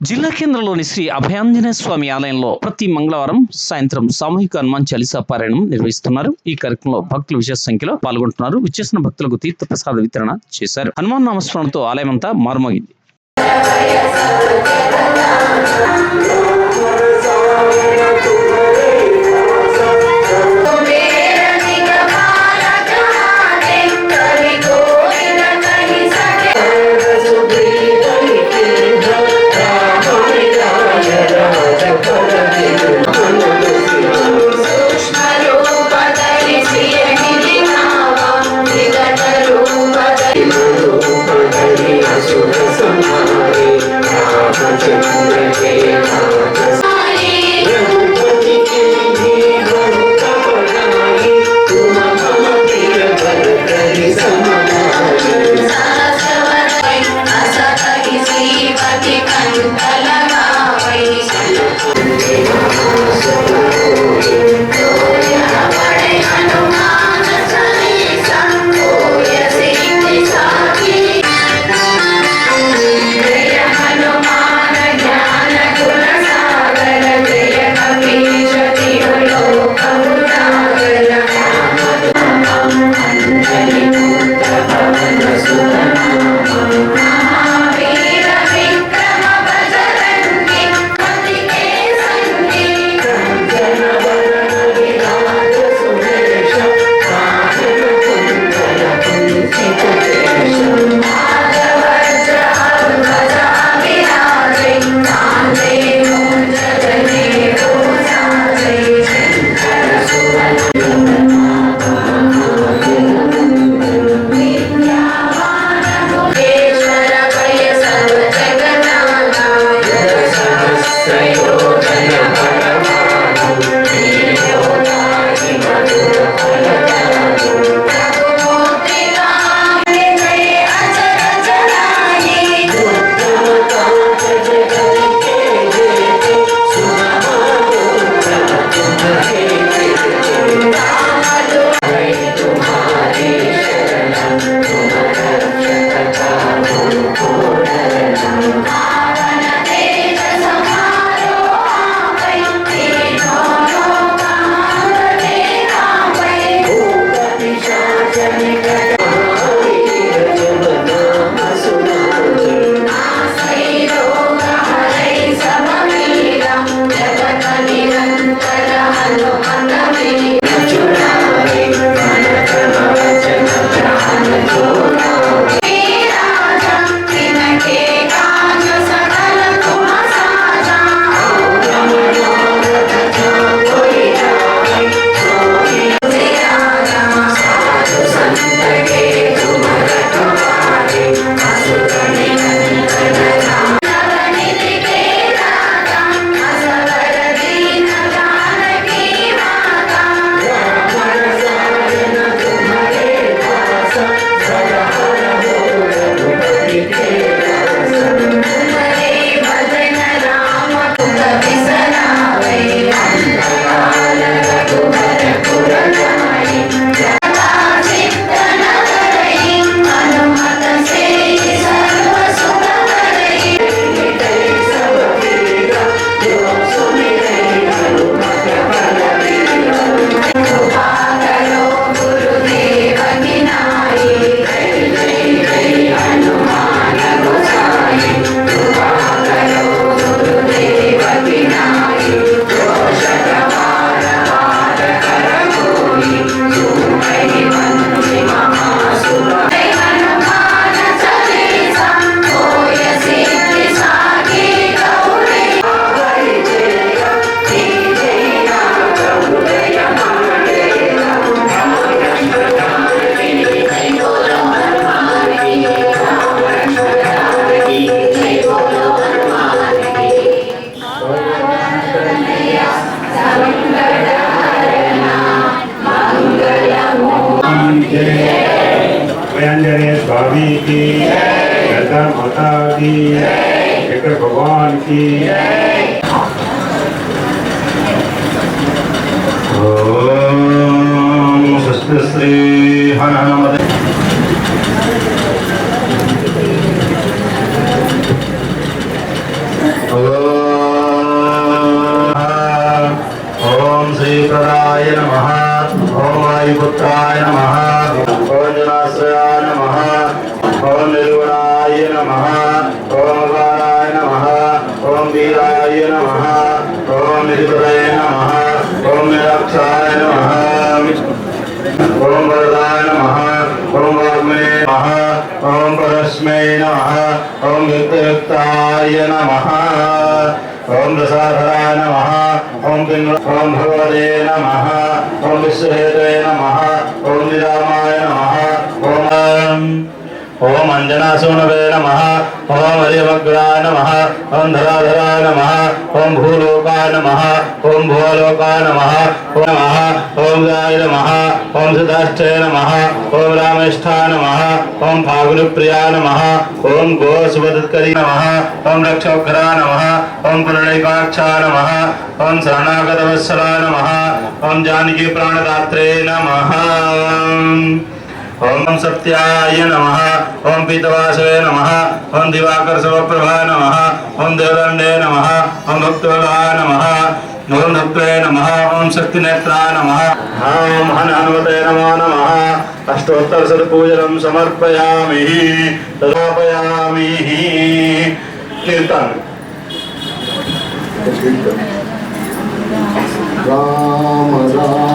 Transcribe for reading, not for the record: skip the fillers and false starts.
జిల్లా కేంద్రంలోని శ్రీ అభయాంజనేయ స్వామి ఆలయంలో ప్రతి మంగళవారం సాయంత్రం సామూహిక హనుమాన్ చాలీసా పారాయణం నిర్వహిస్తున్నారు. ఈ కార్యక్రమంలో భక్తులు విశేష సంఖ్యలో పాల్గొంటున్నారు. విచ్చేసిన భక్తులకు తీర్థ ప్రసాద వితరణ చేశారు. హనుమాన్ నామస్మరణతో ఆలయమంతా మారుమోగింది. अभयांजनेय स्वामी की, लता माता की, शंकर भगवान की। ओम स्वस्ति श्री हनुमते। परब्रह्मणे नमः ॐ परस्मै नमः ॐ युक्तयुक्ताय नमः ॐ प्रसादाय नमः ॐ भगवते नमः ॐ विश्वहेतवे नमः ॐ निरामाय नमः ॐ अंजनासूनवे नमः ॐ हरिमग्राय नमः ॐ धराधराय नमः ॐ भूलोकाय नमः ॐ भुवलोकाय नमः ॐ नमः ॐ गाय नमः ॐ सिद्धाष्टय नमः ॐ रामेष्ठाय नमः ॐ फागुनप्रियाय नमः ॐ गोसुभदत्करी नमः ॐ रक्षोग्राय नमः ॐ पुंडरीकाक्षाय नमः ॐ शरणागतवत्सलाय नमः ॐ जानकी प्राणदात्रे नमः ओम सत्याय नमः ओम पीतवासवे नमः ओम दिवाकर सर्वप्रभाय नमः ओम देवदंडे नमः ओम भक्तवल्लभाय नमः ओम धत्वे नमः ओम शक्तिनेत्राय नमः ओम हनुमते नमो नमः अष्टोत्तर सत्पूजनं समर्पयामि तदापयामि कीर्तन राम राम